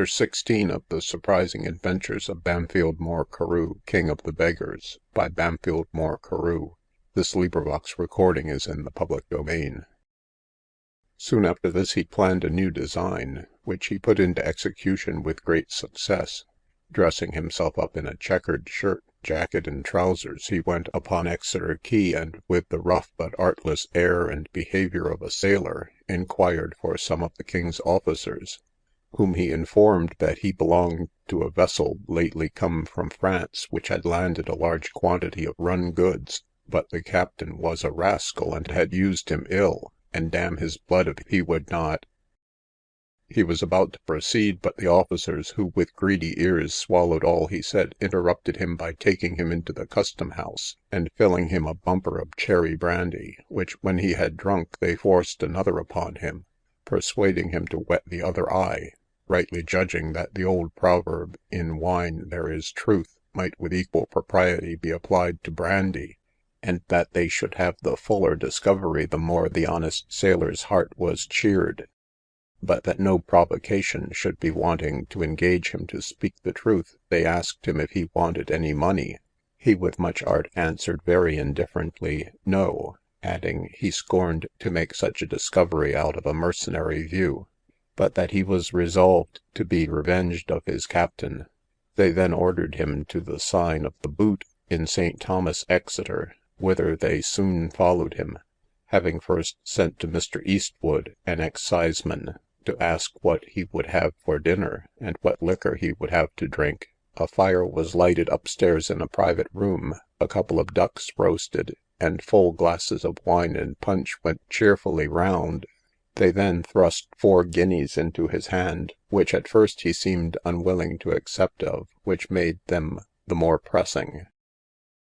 Chapter 16 of the surprising adventures of Bampfylde Moore Carew, King of the Beggars, by Bampfylde Moore Carew. This recording is in the public domain. Soon after this he planned a new design, which he put into execution with great success. Dressing himself up in a checkered shirt, jacket, and trousers, he went upon Exeter Quay, and with the rough but artless air and behaviour of a sailor, inquired for some of the king's officers, whom he informed that he belonged to a vessel lately come from France, which had landed a large quantity of run goods, but the captain was a rascal and had used him ill, and damn his blood if he would not. He was about to proceed, but the officers, who with greedy ears swallowed all he said, interrupted him by taking him into the custom house, and filling him a bumper of cherry brandy, which when he had drunk, they forced another upon him, persuading him to wet the other eye, rightly judging that the old proverb, in wine there is truth, might with equal propriety be applied to brandy, and that they should have the fuller discovery the more the honest sailor's heart was cheered; but that no provocation should be wanting to engage him to speak the truth, they asked him if he wanted any money. He with much art answered very indifferently, no, adding, he scorned to make such a discovery out of a mercenary view, but that he was resolved to be revenged of his captain. They then ordered him to the sign of the Boot in St. Thomas, Exeter, whither they soon followed him, having first sent to Mr. Eastwood, an exciseman, to ask what he would have for dinner, and what liquor he would have to drink. A fire was lighted upstairs in a private room, a couple of ducks roasted, and full glasses of wine and punch went cheerfully round. They then thrust 4 guineas into his hand, which at first he seemed unwilling to accept of, which made them the more pressing.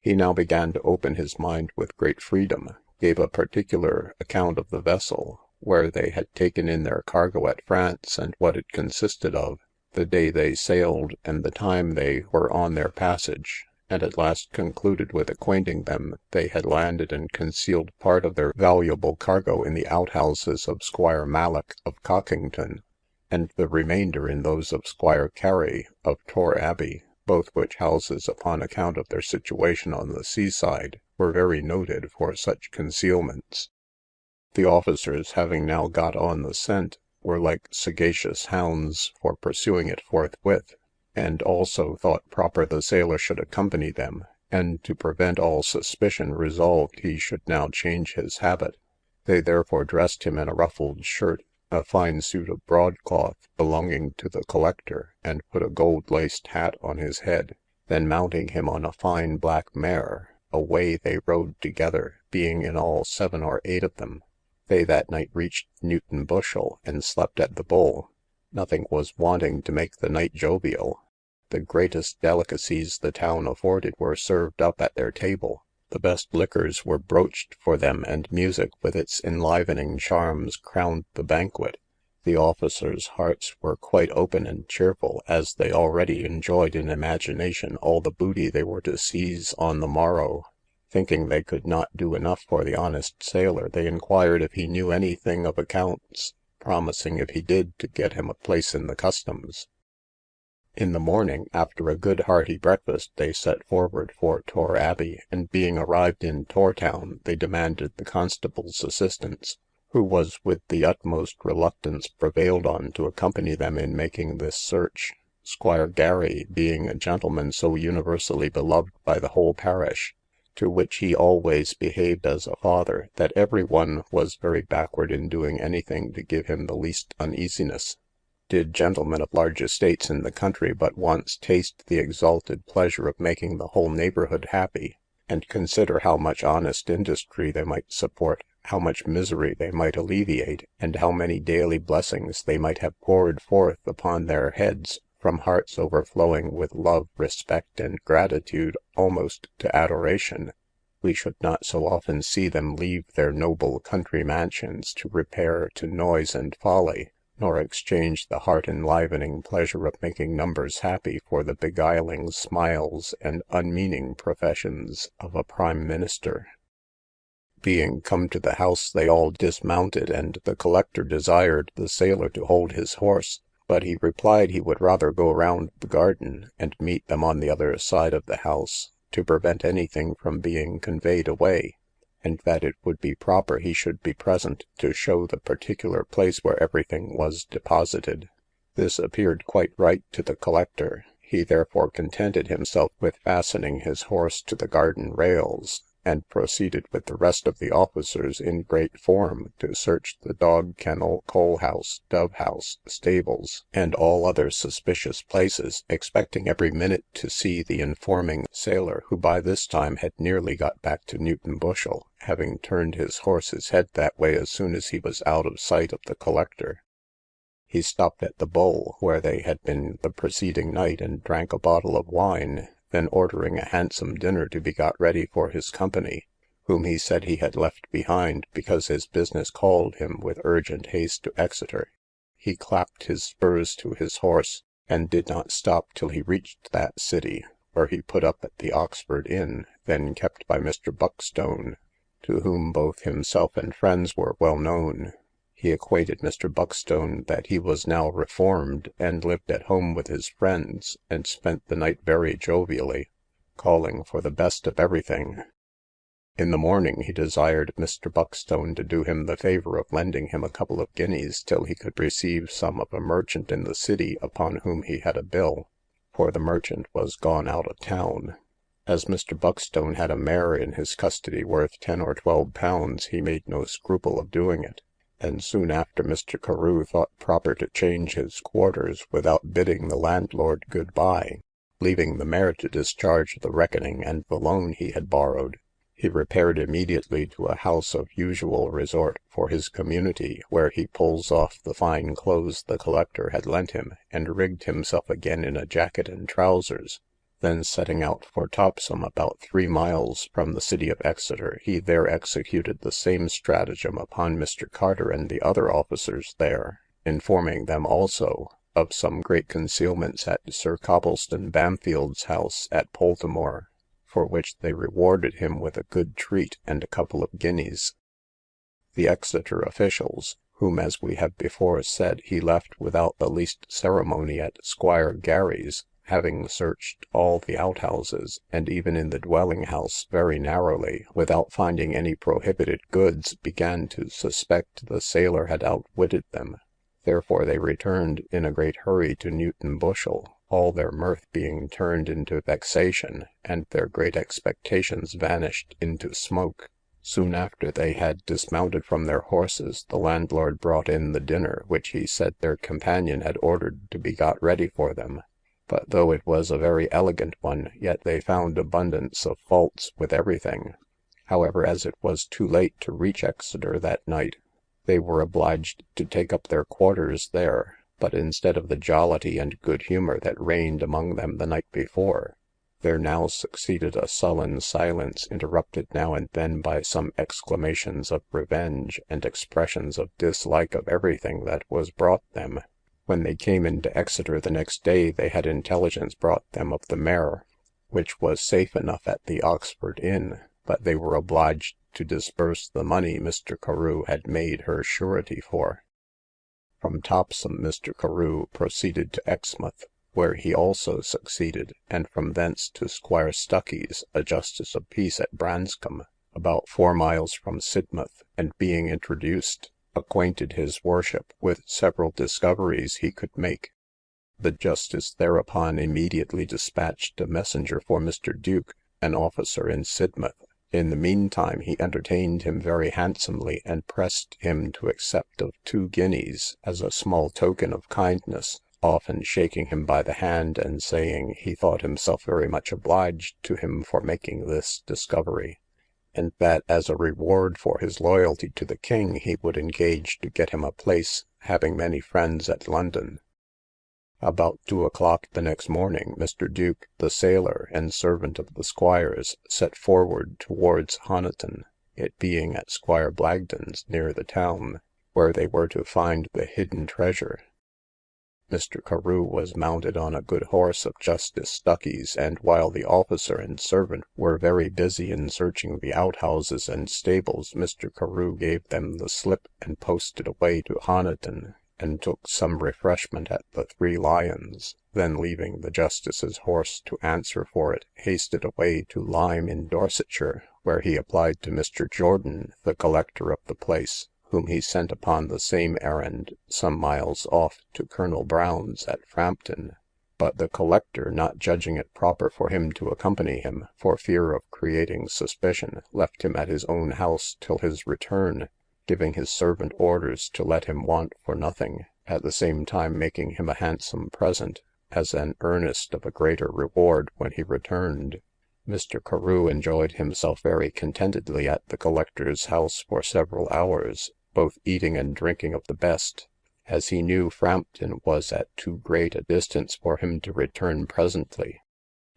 He now began to open his mind with great freedom, gave a particular account of the vessel, where they had taken in their cargo at France, and what it consisted of, the day they sailed, and the time they were on their passage, and at last concluded with acquainting them they had landed and concealed part of their valuable cargo in the outhouses of Squire Mallock of Cockington, and the remainder in those of Squire Carey of Tor Abbey, both which houses, upon account of their situation on the sea side, were very noted for such concealments. The officers, having now got on the scent, were like sagacious hounds for pursuing it forthwith, and also thought proper the sailor should accompany them, and to prevent all suspicion resolved he should now change his habit. They therefore dressed him in a ruffled shirt, a fine suit of broadcloth belonging to the collector, and put a gold laced hat on his head. Then mounting him on a fine black mare, away they rode together, being in all 7 or 8 of them. They that night reached Newton Bushel, and slept at the Bull. Nothing was wanting to make the night jovial. The greatest delicacies the town afforded were served up at their table. The best liquors were broached for them, and music with its enlivening charms crowned the banquet. The officers' hearts were quite open and cheerful, as they already enjoyed in imagination all the booty they were to seize on the morrow. Thinking they could not do enough for the honest sailor, they inquired if he knew any thing of accounts, promising, if he did, to get him a place in the customs. In the morning, after a good hearty breakfast, they set forward for Tor Abbey, and being arrived in Tor Town, they demanded the constable's assistance, who was with the utmost reluctance prevailed on to accompany them in making this search, Squire Gary being a gentleman so universally beloved by the whole parish, to which he always behaved as a father, that every one was very backward in doing anything to give him the least uneasiness. Did gentlemen of large estates in the country but once taste the exalted pleasure of making the whole neighbourhood happy, and consider how much honest industry they might support, how much misery they might alleviate, and how many daily blessings they might have poured forth upon their heads, from hearts overflowing with love, respect, and gratitude almost to adoration, we should not so often see them leave their noble country mansions to repair to noise and folly, nor exchange the heart-enlivening pleasure of making numbers happy for the beguiling smiles and unmeaning professions of a prime minister. Being come to the house, they all dismounted, and the collector desired the sailor to hold his horse, but he replied he would rather go round the garden, and meet them on the other side of the house, to prevent anything from being conveyed away, and that it would be proper he should be present to show the particular place where everything was deposited. This appeared quite right to the collector. He therefore contented himself with fastening his horse to the garden rails, and proceeded with the rest of the officers in great form to search the dog kennel, coal house, dove house, stables, and all other suspicious places, expecting every minute to see the informing sailor, who by this time had nearly got back to Newton Bushel, having turned his horse's head that way as soon as he was out of sight of the collector. He stopped at the Bull, where they had been the preceding night, and drank a bottle of wine, then ordering a handsome dinner to be got ready for his company, whom he said he had left behind, because his business called him with urgent haste to Exeter. He clapped his spurs to his horse, and did not stop till he reached that city, where he put up at the Oxford Inn, then kept by Mr. Buckstone, to whom both himself and friends were well known. He acquainted Mr. Buckstone that he was now reformed, and lived at home with his friends, and spent the night very jovially, calling for the best of everything. In the morning he desired Mr. Buckstone to do him the favour of lending him a couple of guineas till he could receive some of a merchant in the city upon whom he had a bill, for the merchant was gone out of town. As Mr. Buckstone had a mare in his custody worth 10 or 12 pounds, he made no scruple of doing it, and soon after Mr. Carew thought proper to change his quarters without bidding the landlord good bye, leaving the mare to discharge the reckoning and the loan he had borrowed. He repaired immediately to a house of usual resort for his community, where he pulls off the fine clothes the collector had lent him, and rigged himself again in a jacket and trousers. Then setting out for Topsham, about 3 miles from the city of Exeter, he there executed the same stratagem upon Mr. Carter and the other officers there, informing them also of some great concealments at Sir Coppleston Bampfylde's house at Poltimore, for which they rewarded him with a good treat and a couple of guineas. The Exeter officials, whom, as we have before said, he left without the least ceremony at Squire Gary's, having searched all the outhouses, and even in the dwelling house very narrowly, without finding any prohibited goods, began to suspect the sailor had outwitted them. Therefore they returned in a great hurry to Newton Bushel, all their mirth being turned into vexation, and their great expectations vanished into smoke. Soon after they had dismounted from their horses, the landlord brought in the dinner, which he said their companion had ordered to be got ready for them. But though it was a very elegant one, yet they found abundance of faults with everything. However, as it was too late to reach Exeter that night, they were obliged to take up their quarters there, but instead of the jollity and good humour that reigned among them the night before, there now succeeded a sullen silence, interrupted now and then by some exclamations of revenge, and expressions of dislike of everything that was brought them. When they came into Exeter the next day, they had intelligence brought them of the mare, which was safe enough at the Oxford Inn, but they were obliged to disburse the money Mr. Carew had made her surety for. From Topsham Mr. Carew proceeded to Exmouth, where he also succeeded, and from thence to Squire Stuckey's, a justice of peace at Branscombe, about 4 miles from Sidmouth, and being introduced, acquainted his worship with several discoveries he could make. The justice thereupon immediately dispatched a messenger for Mr. Duke, an officer in Sidmouth. In the meantime he entertained him very handsomely, and pressed him to accept of 2 guineas as a small token of kindness, often shaking him by the hand, and saying he thought himself very much obliged to him for making this discovery, and that as a reward for his loyalty to the king he would engage to get him a place, having many friends at London. About 2 o'clock the next morning, Mr. Duke, the sailor, and servant of the squire's, set forward towards Honiton, it being at Squire Blagden's, near the town, where they were to find the hidden treasure. Mr. Carew was mounted on a good horse of Justice Stuckey's, and while the officer and servant were very busy in searching the outhouses and stables, Mr. Carew gave them the slip, and posted away to Honiton, and took some refreshment at the Three Lions, then leaving the justice's horse to answer for it, hasted away to Lyme in Dorsetshire, where he applied to Mr. Jordan, the collector of the place, whom he sent upon the same errand some miles off to Colonel Brown's at Frampton. But the collector, not judging it proper for him to accompany him, for fear of creating suspicion, left him at his own house till his return, giving his servant orders to let him want for nothing, at the same time making him a handsome present, as an earnest of a greater reward when he returned. Mr. Carew enjoyed himself very contentedly at the collector's house for several hours, both eating and drinking of the best, as he knew Frampton was at too great a distance for him to return presently.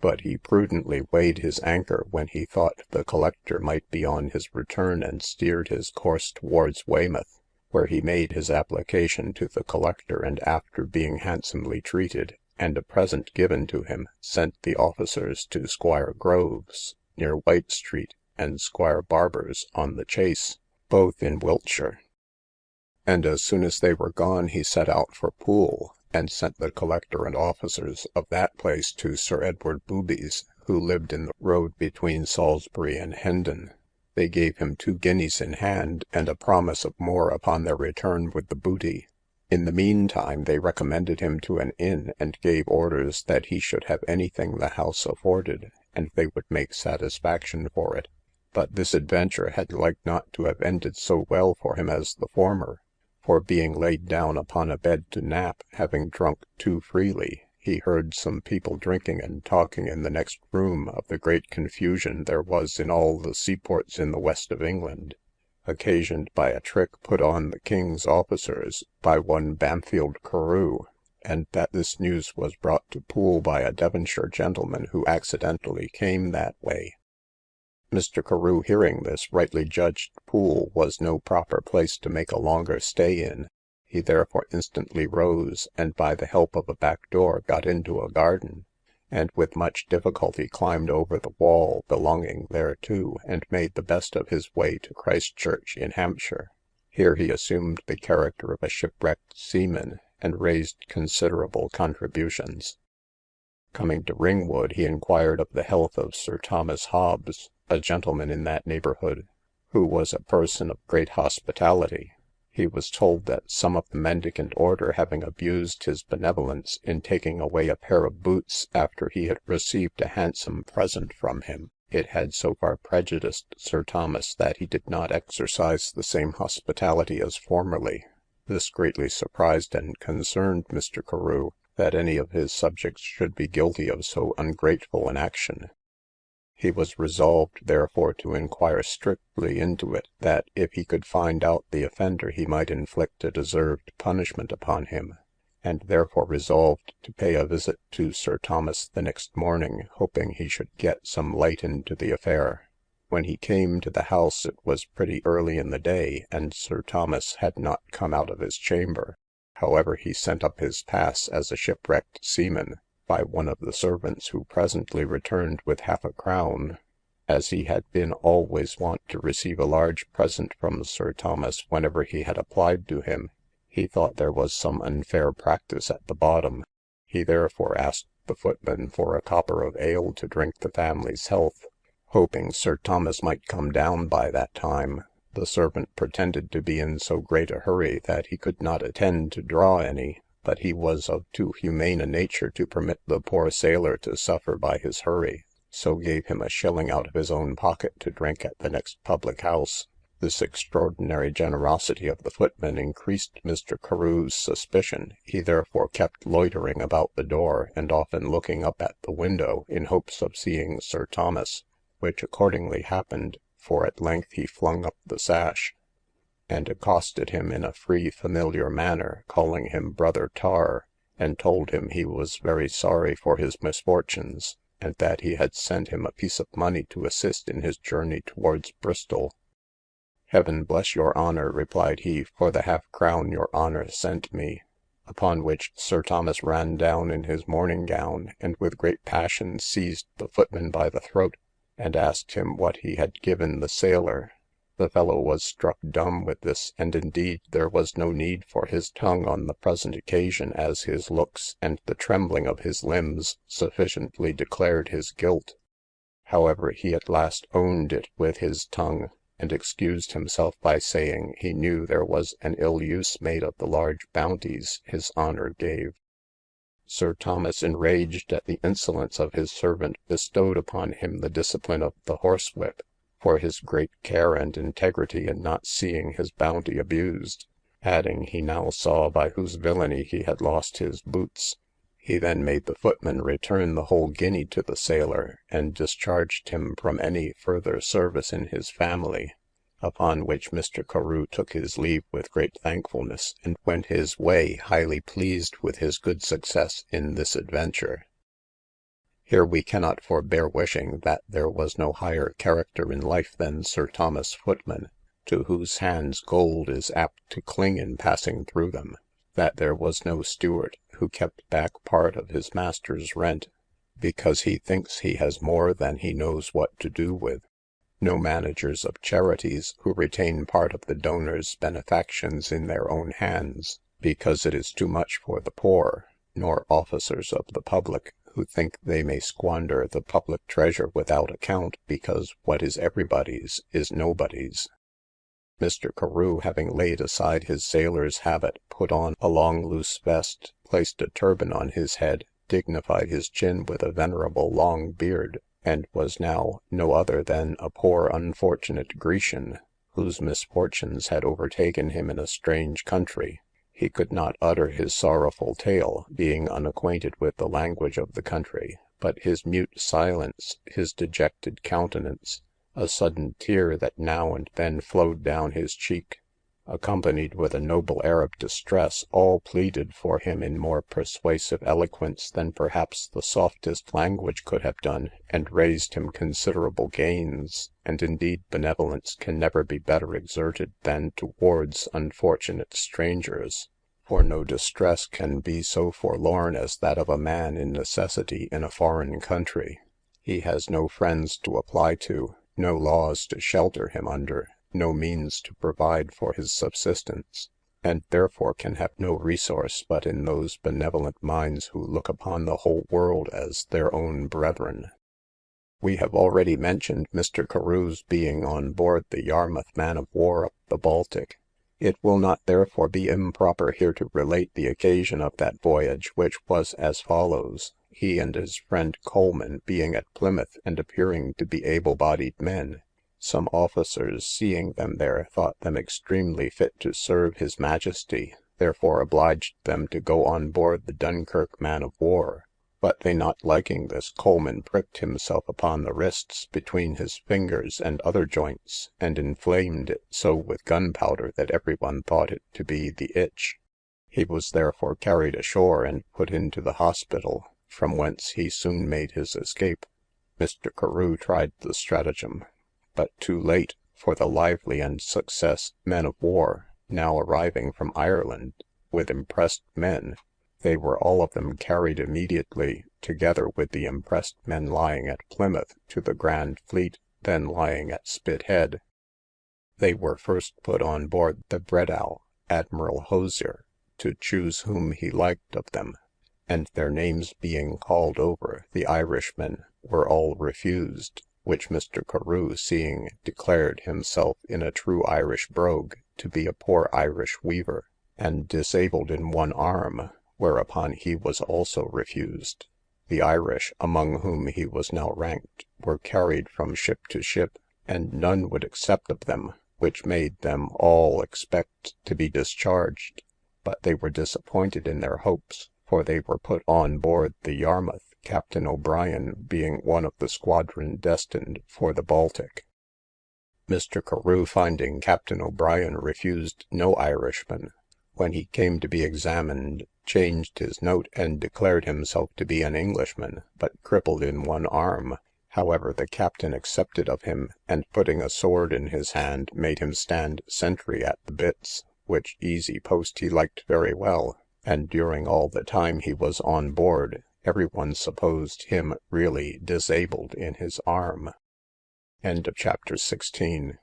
But he prudently weighed his anchor when he thought the collector might be on his return, and steered his course towards Weymouth, where he made his application to the collector, and after being handsomely treated, and a present given to him, sent the officers to Squire Grove's, near White Street, and Squire Barber's, on the Chase, both in Wiltshire. And as soon as they were gone, he set out for Poole, and sent the collector and officers of that place to Sir Edward Booby's, who lived in the road between Salisbury and Hendon. They gave him 2 guineas in hand, and a promise of more upon their return with the booty. In the mean time they recommended him to an inn, and gave orders that he should have anything the house afforded, and they would make satisfaction for it. But this adventure had like not to have ended so well for him as the former, for being laid down upon a bed to nap, having drunk too freely, he heard some people drinking and talking in the next room of the great confusion there was in all the seaports in the west of England, occasioned by a trick put on the king's officers by one Bampfylde Carew, and that this news was brought to Poole by a Devonshire gentleman who accidentally came that way. Mr. Carew, hearing this, rightly judged Poole was no proper place to make a longer stay in. He therefore instantly rose, and by the help of a back door got into a garden, and with much difficulty climbed over the wall belonging thereto, and made the best of his way to Christchurch in Hampshire. Here he assumed the character of a shipwrecked seaman, and raised considerable contributions. Coming to Ringwood, he inquired of the health of Sir Thomas Hobbes, a gentleman in that neighbourhood, who was a person of great hospitality. He was told that some of the mendicant order having abused his benevolence in taking away a pair of boots after he had received a handsome present from him, it had so far prejudiced Sir Thomas that he did not exercise the same hospitality as formerly. This greatly surprised and concerned Mr. Carew, that any of his subjects should be guilty of so ungrateful an action. He was resolved therefore to inquire strictly into it, that if he could find out the offender he might inflict a deserved punishment upon him, and therefore resolved to pay a visit to Sir Thomas the next morning, hoping he should get some light into the affair. When he came to the house it was pretty early in the day, and Sir Thomas had not come out of his chamber. However, he sent up his pass as a shipwrecked seaman, by one of the servants, who presently returned with 50 as he had been always wont to receive a large present from Sir Thomas whenever he had applied to him. He thought there was some unfair practice at the bottom. He therefore asked the footman for a copper of ale to drink the family's health, hoping Sir Thomas might come down by that time. The servant pretended to be in so great a hurry that he could not attend to draw any, but he was of too humane a nature to permit the poor sailor to suffer by his hurry, so gave him a shilling out of his own pocket to drink at the next public house. This extraordinary generosity of the footman increased Mr. Carew's suspicion. He therefore kept loitering about the door, and often looking up at the window, in hopes of seeing Sir Thomas, which accordingly happened, for at length he flung up the sash, and accosted him in a free familiar manner, calling him Brother Tar, and told him he was very sorry for his misfortunes, and that he had sent him a piece of money to assist in his journey towards Bristol. Heaven bless your honour, replied he, for the 50 your honour sent me. Upon which Sir Thomas ran down in his morning gown, and with great passion seized the footman by the throat, and asked him what he had given the sailor. The fellow was struck dumb with this, and indeed there was no need for his tongue on the present occasion, as his looks, and the trembling of his limbs, sufficiently declared his guilt. However, he at last owned it with his tongue, and excused himself by saying he knew there was an ill use made of the large bounties his honour gave. Sir Thomas, enraged at the insolence of his servant, bestowed upon him the discipline of the horsewhip, for his great care and integrity in not seeing his bounty abused, adding, he now saw by whose villainy he had lost his boots. He then made the footman return the whole guinea to the sailor, and discharged him from any further service in his family. Upon which Mr. Carew took his leave with great thankfulness, and went his way, highly pleased with his good success in this adventure. Here we cannot forbear wishing that there was no higher character in life than Sir Thomas Footman, to whose hands gold is apt to cling in passing through them; that there was no steward who kept back part of his master's rent, because he thinks he has more than he knows what to do with; no managers of charities who retain part of the donors' benefactions in their own hands, because it is too much for the poor; nor officers of the public, who think they may squander the public treasure without account, because what is everybody's is nobody's. Mr. Carew, having laid aside his sailor's habit, put on a long loose vest, placed a turban on his head, dignified his chin with a venerable long beard, and was now no other than a poor unfortunate Grecian, whose misfortunes had overtaken him in a strange country. He could not utter his sorrowful tale, being unacquainted with the language of the country, but his mute silence, his dejected countenance, a sudden tear that now and then flowed down his cheek, accompanied with a noble air of distress, all pleaded for him in more persuasive eloquence than perhaps the softest language could have done, and raised him considerable gains. And indeed benevolence can never be better exerted than towards unfortunate strangers, for no distress can be so forlorn as that of a man in necessity in a foreign country. He has no friends to apply to, no laws to shelter him under, no means to provide for his subsistence, and therefore can have no resource but in those benevolent minds who look upon the whole world as their own brethren. We have already mentioned Mr. Carew's being on board the Yarmouth man of war up the Baltic. It will not therefore be improper here to relate the occasion of that voyage, which was as follows. He and his friend Coleman being at Plymouth, and appearing to be able-bodied men, some officers, seeing them there, thought them extremely fit to serve his majesty, therefore obliged them to go on board the Dunkirk man of war. But they not liking this, Coleman pricked himself upon the wrists, between his fingers and other joints, and inflamed it so with gunpowder that every one thought it to be the itch. He was therefore carried ashore and put into the hospital, from whence he soon made his escape. Mr. Carew tried the stratagem, but too late, for the Lively and Success men of war, now arriving from Ireland with impressed men, they were all of them carried immediately, together with the impressed men lying at Plymouth, to the Grand Fleet, then lying at Spithead. They were first put on board the Bredow, Admiral Hosier, to choose whom he liked of them, and their names being called over, the Irishmen were all refused, which Mr. Carew, seeing, declared himself in a true Irish brogue to be a poor Irish weaver, and disabled in one arm, whereupon he was also refused. The Irish, among whom he was now ranked, were carried from ship to ship, and none would accept of them, which made them all expect to be discharged, but they were disappointed in their hopes, for they were put on board the Yarmouth, Captain O'Brien being one of the squadron destined for the Baltic. Mr. Carew, finding Captain O'Brien refused no Irishman, when he came to be examined, changed his note, and declared himself to be an Englishman, but crippled in one arm. However, the captain accepted of him, and putting a sword in his hand, made him stand sentry at the bitts, which easy post he liked very well, and during all the time he was on board, every one supposed him really disabled in his arm. Chapter 17.